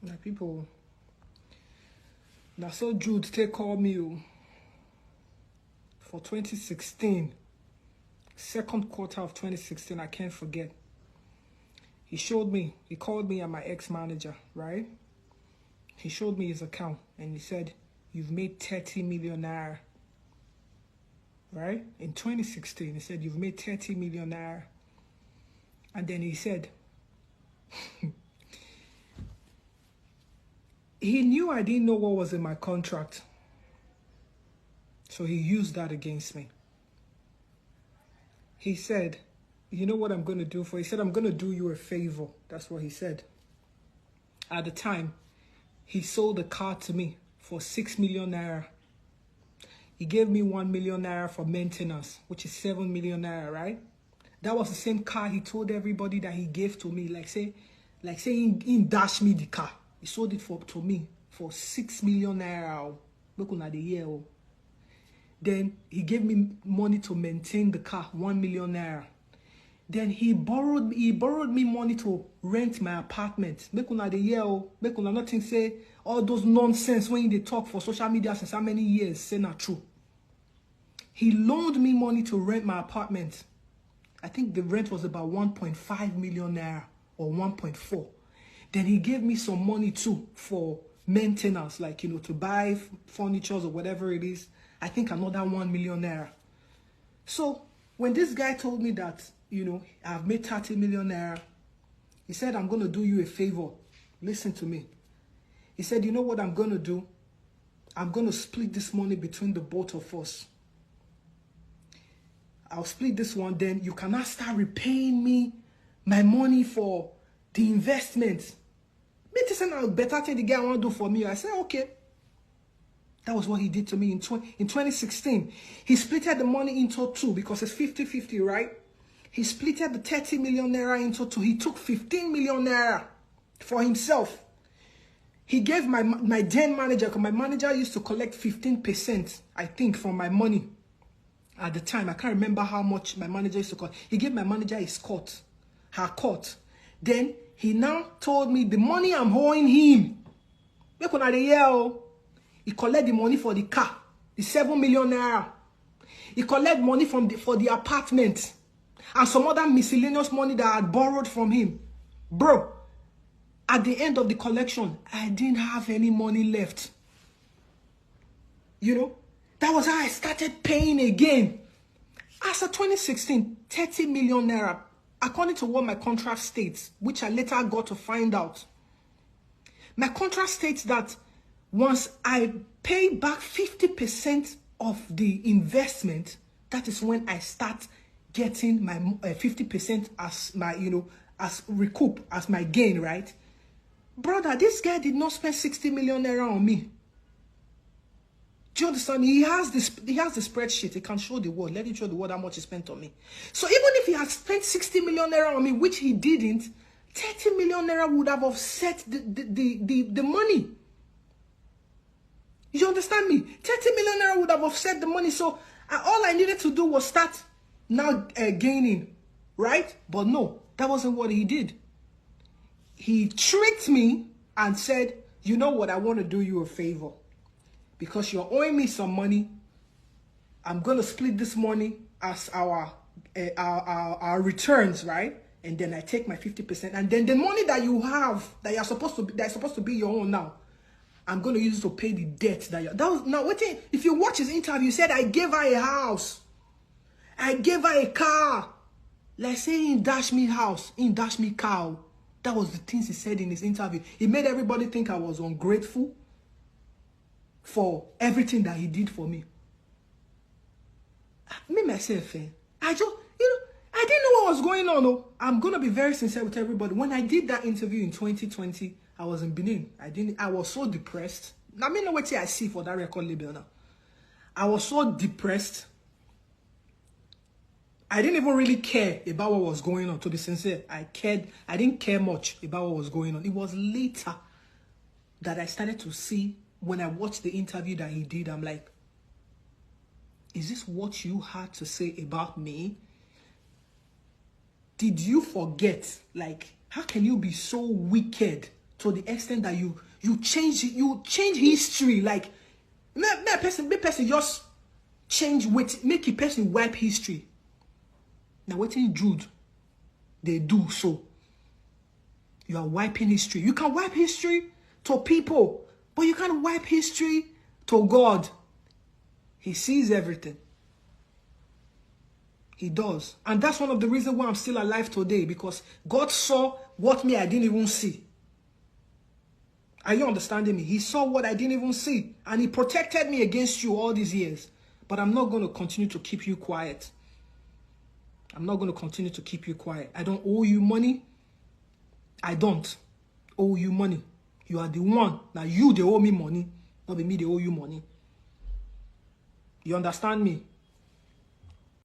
Now people, now so Jude take call me for 2016, second quarter of 2016. I can't forget. He called me and my ex-manager, right? He showed me his account and he said, "You've made 30 million naira." Right? In 2016, he said, "You've made 30 million naira." And then he said, he knew I didn't know what was in my contract. So he used that against me. He said, "You know what I'm going to do for you?" He said, "I'm going to do you a favor." That's what he said. At the time, he sold the car to me for 6 million naira. He gave me 1 million naira for maintenance, which is 7 million naira, right? That was the same car he told everybody that he gave to me. Like say he dashed me the car. He sold it to me for 6 million naira. Look at the year. Then he gave me money to maintain the car, 1 million naira. Then he borrowed me money to rent my apartment. Make una the year, make una nothing say all those nonsense when they talk for social media since how many years, say not true. He loaned me money to rent my apartment. I think the rent was about 1.5 million naira or 1.4. Then he gave me some money too for maintenance, like, you know, to buy furniture or whatever it is. I think another 1 million naira. So when this guy told me that, you know, I've made 30 million naira, he said, "I'm going to do you a favor. Listen to me." He said, "You know what I'm going to do? I'm going to split this money between the both of us. I'll split this one, then you cannot start repaying me my money for the investment." Me to say now better thing the guy want to do for me. I said, okay. That was what he did to me in 2016. He splitted the money into two because it's 50-50, right? He splitted the 30 million naira into two. He took 15 million naira for himself. He gave my then manager, because my manager used to collect 15%, I think, from my money. At the time, I can't remember how much my manager used to collect. He gave my manager his cut, her cut. Then he now told me the money I'm owing him. He collect the money for the car, the 7 million naira. He collect money for the apartment and some other miscellaneous money that I had borrowed from him. Bro, at the end of the collection, I didn't have any money left. You know, that was how I started paying again. As of 2016, 30 million naira, according to what my contract states, which I later got to find out. My contract states that once I pay back 50% of the investment, that is when I start getting my 50% as my, you know, as recoup, as my gain, right? Brother, this guy did not spend 60 million naira on me. Do you understand? He has the spreadsheet. He can show the world. Let him show the world how much he spent on me. So even if he had spent 60 million naira on me, which he didn't, 30 million naira would have offset the money. You understand me? 30 million naira would have offset the money. So all I needed to do was start now gaining, right? But no, that wasn't what he did. He tricked me and said, "You know what? I want to do you a favor. Because you're owing me some money, I'm going to split this money as our returns, right? And then I take my 50%. And then the money that you have, that's supposed to be your own now, I'm going to use it to pay the debt now wait, if you watch his interview, he said I gave her a house. I gave her a car. Like say he dashed me house, he dashed me car. That was the things he said in his interview. He made everybody think I was ungrateful for everything that he did for me. Me, myself, I didn't know what was going on. Oh. I'm going to be very sincere with everybody. When I did that interview in 2020, I was in Benin. I was so depressed. I mean, what I see for that record label now. I was so depressed. I didn't even really care about what was going on, to be sincere. I didn't care much about what was going on. It was later that I started to see, when I watched the interview that he did, I'm like, is this what you had to say about me? Did you forget? Like, how can you be so wicked to the extent that you change history. Like, make person just change with, make a person wipe history. Now, what in Jude, they do so. You are wiping history. You can wipe history to people, but you can't wipe history to God. He sees everything. He does. And that's one of the reasons why I'm still alive today, because God saw what me I didn't even see. Are you understanding me? He saw what I didn't even see, and he protected me against you all these years. But I'm not going to continue to keep you quiet. I'm not going to continue to keep you quiet. I don't owe you money. I don't owe you money. You are the one. Now you, they owe me money. Not be me, they owe you money. You understand me?